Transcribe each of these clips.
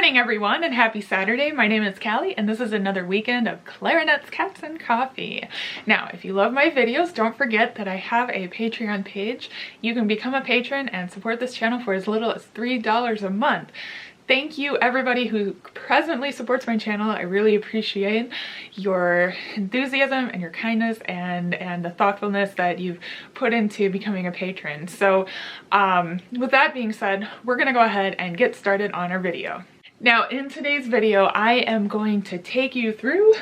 morning everyone and happy Saturday. My name is Callie and this is another weekend of Clarinets, Cats, and Coffee. Now, if you love my videos, don't forget that I have a Patreon page. You can become a patron and support this channel for as little as $3 a month. Thank you everybody who presently supports my channel. I really appreciate your enthusiasm and your kindness and the thoughtfulness that you've put into becoming a patron. So with that being said, we're gonna go ahead and get started on our video. Now in today's video, I am going to take you through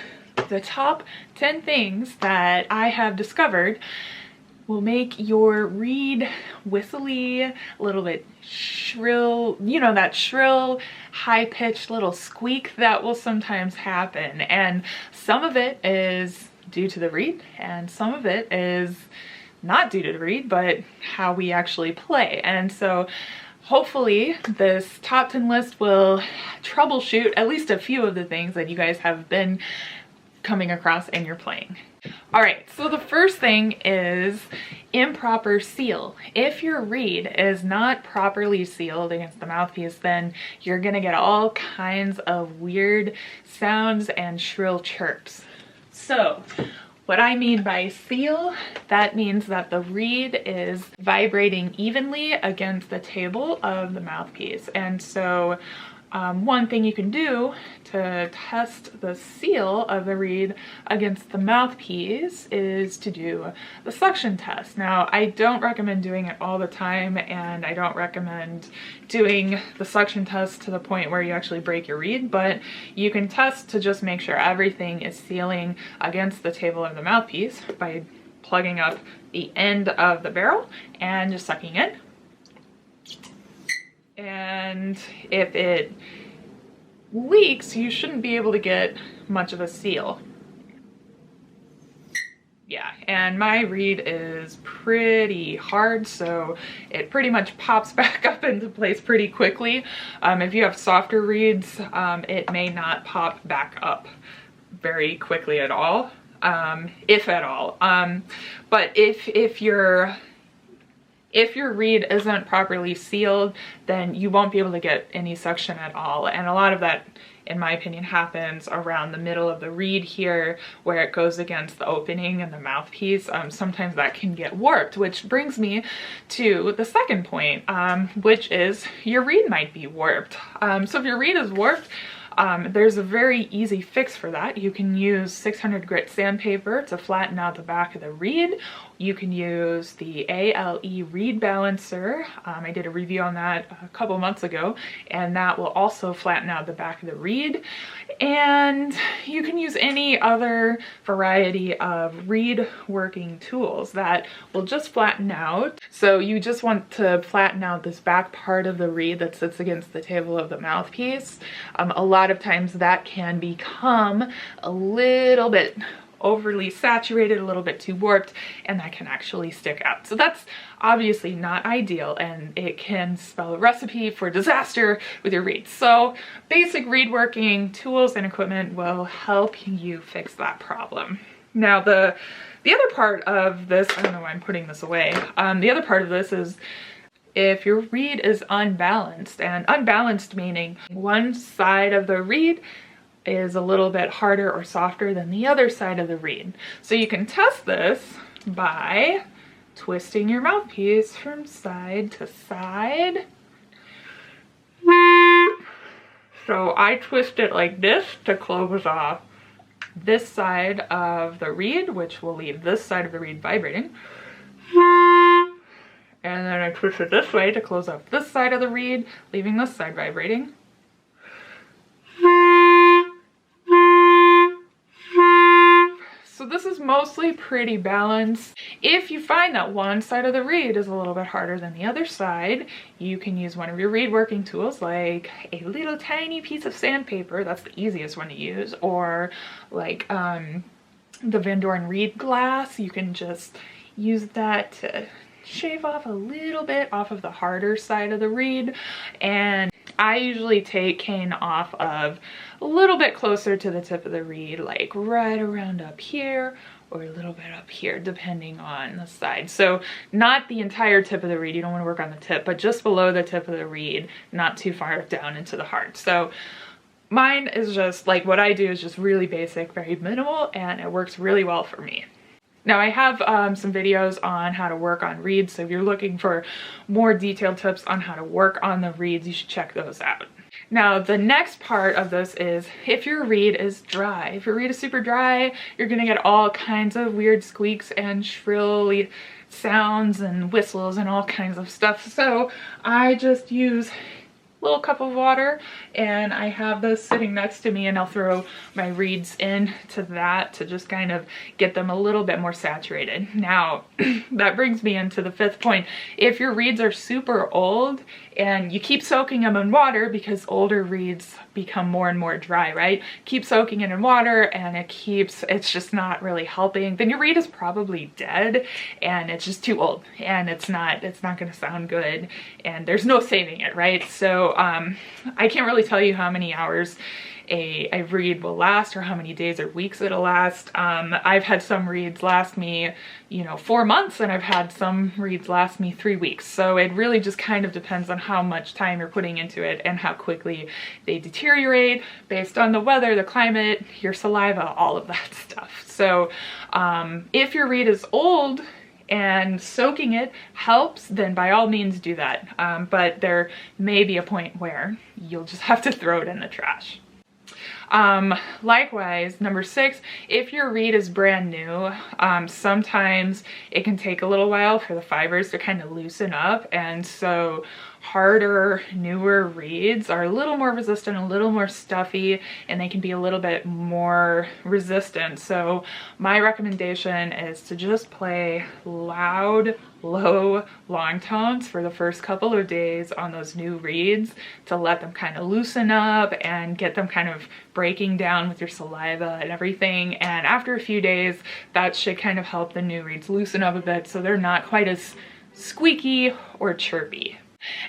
the top 10 things that I have discovered will make your reed whistly, a little bit shrill, you know, that shrill, high-pitched little squeak that will sometimes happen. And some of it is due to the reed, and some of it is not due to the reed, but how we actually play. And so hopefully this top 10 list will troubleshoot at least a few of the things that you guys have been coming across in your playing. All right, so the first thing is improper seal. If your reed is not properly sealed against the mouthpiece, then you're gonna get all kinds of weird sounds and shrill chirps. So what I mean by seal, that means that the reed is vibrating evenly against the table of the mouthpiece. And so one thing you can do to test the seal of the reed against the mouthpiece is to do the suction test. Now, I don't recommend doing it all the time, and I don't recommend doing the suction test to the point where you actually break your reed, but you can test to just make sure everything is sealing against the table of the mouthpiece by plugging up the end of the barrel and just sucking in. And if it leaks, you shouldn't be able to get much of a seal. Yeah, and my reed is pretty hard, so it pretty much pops back up into place pretty quickly. If you have softer reeds, it may not pop back up very quickly at all, if at all. But if your reed isn't properly sealed, then you won't be able to get any suction at all. And a lot of that, in my opinion, happens around the middle of the reed here, where it goes against the opening in the mouthpiece. Sometimes that can get warped, which brings me to the second point, which is your reed might be warped. So if your reed is warped, there's a very easy fix for that. You can use 600 grit sandpaper to flatten out the back of the reed. You can use the ALE reed balancer. I did a review on that a couple months ago, and that will also flatten out the back of the reed. And you can use any other variety of reed working tools that will just flatten out. So you just want to flatten out this back part of the reed that sits against the table of the mouthpiece. A lot of times that can become a little bit overly saturated, a little bit too warped, and that can actually stick out. So that's obviously not ideal, and it can spell a recipe for disaster with your reeds. So basic reed working tools and equipment will help you fix that problem. Now the other part of this, I don't know why I'm putting this away, the other part of this is if your reed is unbalanced, and unbalanced meaning one side of the reed is a little bit harder or softer than the other side of the reed. So you can test this by twisting your mouthpiece from side to side. So I twist it like this to close off this side of the reed, which will leave this side of the reed vibrating. And then I twist it this way to close off this side of the reed, leaving this side vibrating. So this is mostly pretty balanced. If you find that one side of the reed is a little bit harder than the other side, you can use one of your reed working tools, like a little tiny piece of sandpaper. That's the easiest one to use. Or like the Van Doren reed glass. You can just use that to shave off a little bit off of the harder side of the reed. And I usually take cane off of a little bit closer to the tip of the reed, like right around up here, or a little bit up here, depending on the side. So not the entire tip of the reed, you don't want to work on the tip, but just below the tip of the reed, not too far down into the heart. So mine is just like, what I do is just really basic, very minimal, and it works really well for me. Now I have some videos on how to work on reeds, so if you're looking for more detailed tips on how to work on the reeds, you should check those out. Now the next part of this is if your reed is dry. If your reed is super dry, you're gonna get all kinds of weird squeaks and shrill sounds and whistles and all kinds of stuff. So I just use little cup of water, and I have this sitting next to me, and I'll throw my reeds into that to just kind of get them a little bit more saturated. Now that brings me into the fifth point. If your reeds are super old and you keep soaking them in water, because older reeds become more and more dry, right? Keep soaking it in water and it's just not really helping, then your reed is probably dead and it's just too old, and it's not gonna sound good, and there's no saving it, right? So I can't really tell you how many hours a reed will last, or how many days or weeks it'll last. I've had some reeds last me, 4 months, and I've had some reeds last me 3 weeks. So it really just kind of depends on how much time you're putting into it and how quickly they deteriorate based on the weather, the climate, your saliva, all of that stuff. So if your reed is old and soaking it helps, then by all means do that. But there may be a point where you'll just have to throw it in the trash. Likewise, number 6, if your reed is brand new, sometimes it can take a little while for the fibers to kind of loosen up, and so harder, newer reeds are a little more resistant, a little more stuffy, and they can be a little bit more resistant. So my recommendation is to just play loud, low, long tones for the first couple of days on those new reeds to let them kind of loosen up and get them kind of breaking down with your saliva and everything. And after a few days, that should kind of help the new reeds loosen up a bit so they're not quite as squeaky or chirpy.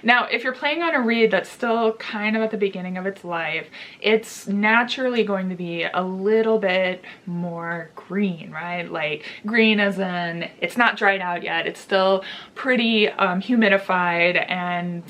Now, if you're playing on a reed that's still kind of at the beginning of its life, it's naturally going to be a little bit more green, right? Like green as in it's not dried out yet. It's still pretty humidified, and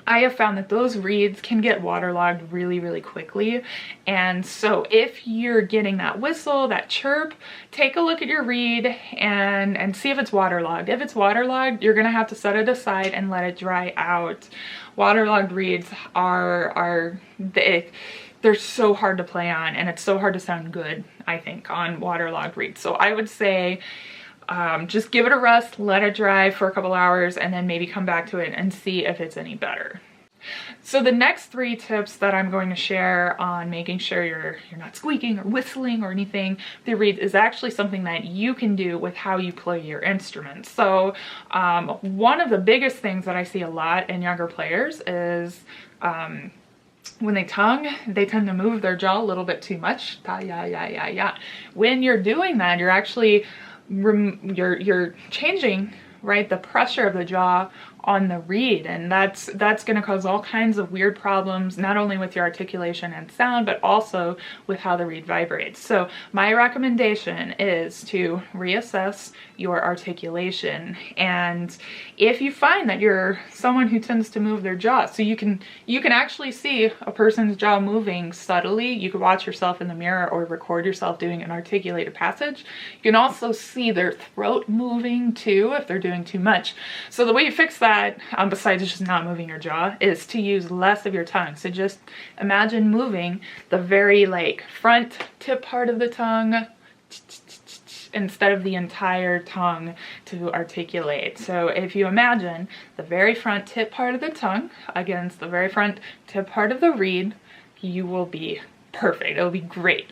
I have found that those reeds can get waterlogged really, really quickly. And so if you're getting that whistle, that chirp, take a look at your reed and see if it's waterlogged. If it's waterlogged, you're gonna have to set it aside and let it dry out. Waterlogged reeds they're so hard to play on, and it's so hard to sound good, I think, on waterlogged reeds. So I would say, just give it a rest, let it dry for a couple hours, and then maybe come back to it and see if it's any better. So the next 3 tips that I'm going to share on making sure you're not squeaking or whistling or anything with your reeds is actually something that you can do with how you play your instrument. So one of the biggest things that I see a lot in younger players is when they tongue, they tend to move their jaw a little bit too much. When you're doing that, you're actually you're changing, right, the pressure of the jaw on the reed, and that's going to cause all kinds of weird problems, not only with your articulation and sound, but also with how the reed vibrates. So my recommendation is to reassess your articulation. And if you find that you're someone who tends to move their jaw, so you can actually see a person's jaw moving subtly. You could watch yourself in the mirror or record yourself doing an articulated passage. You can also see their throat moving too if they're doing too much. So the way you fix that, besides just not moving your jaw, is to use less of your tongue. So just imagine moving the very front tip part of the tongue instead of the entire tongue to articulate. So if you imagine the very front tip part of the tongue against the very front tip part of the reed, you will be perfect. It'll be great.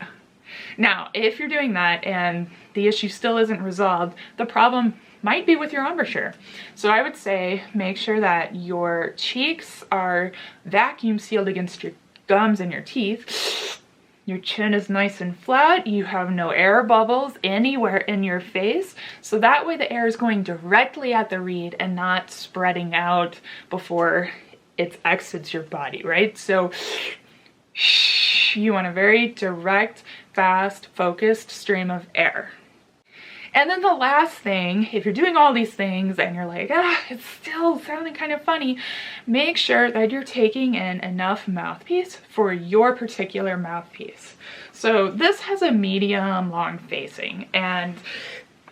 Now, if you're doing that and the issue still isn't resolved, the problem might be with your embouchure. So I would say make sure that your cheeks are vacuum sealed against your gums and your teeth. Your chin is nice and flat. You have no air bubbles anywhere in your face. So that way the air is going directly at the reed and not spreading out before it exits your body, right? So You want a very direct, fast, focused stream of air. And then the last thing, if you're doing all these things and you're like, it's still sounding kind of funny, make sure that you're taking in enough mouthpiece for your particular mouthpiece. So this has a medium long facing, and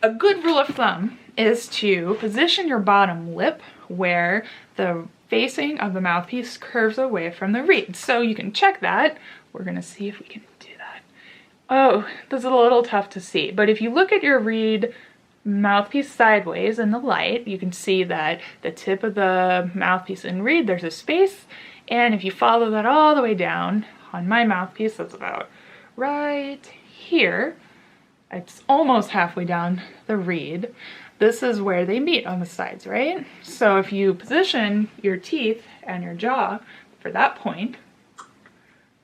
a good rule of thumb is to position your bottom lip where the facing of the mouthpiece curves away from the reed. So you can check that. We're gonna see if we can do that. Oh, this is a little tough to see, but if you look at your reed mouthpiece sideways in the light, you can see that the tip of the mouthpiece and reed, there's a space, and if you follow that all the way down on my mouthpiece, that's about right here. It's almost halfway down the reed. This is where they meet on the sides, right? So if you position your teeth and your jaw for that point,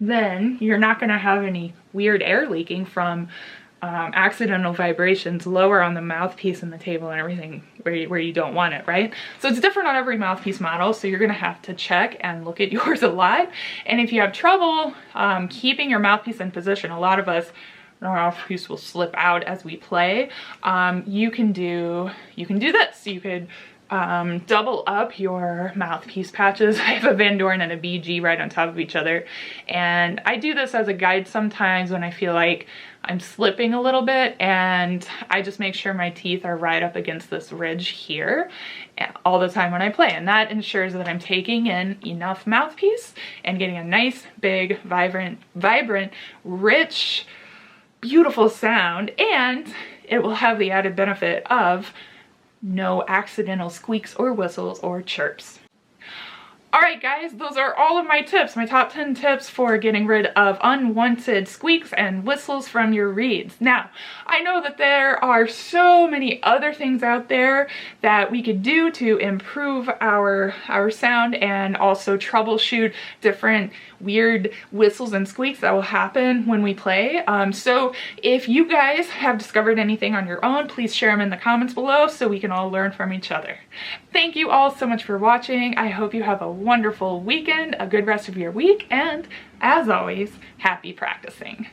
then you're not going to have any weird air leaking from accidental vibrations lower on the mouthpiece and the table and everything where you don't want it, right? So it's different on every mouthpiece model, so you're going to have to check and look at yours a lot. And if you have trouble keeping your mouthpiece in position, a lot of us, our mouthpiece will slip out as we play. You can do this. You could double up your mouthpiece patches. I have a Van Doren and a BG right on top of each other, and I do this as a guide sometimes when I feel like I'm slipping a little bit, and I just make sure my teeth are right up against this ridge here all the time when I play, and that ensures that I'm taking in enough mouthpiece and getting a nice, big, vibrant, rich, beautiful sound, and it will have the added benefit of no accidental squeaks or whistles or chirps. Alright guys, those are all of my tips, my top 10 tips for getting rid of unwanted squeaks and whistles from your reeds. Now, I know that there are so many other things out there that we could do to improve our sound and also troubleshoot different weird whistles and squeaks that will happen when we play. So if you guys have discovered anything on your own, please share them in the comments below so we can all learn from each other. Thank you all so much for watching. I hope you have a wonderful weekend, a good rest of your week, and as always, happy practicing.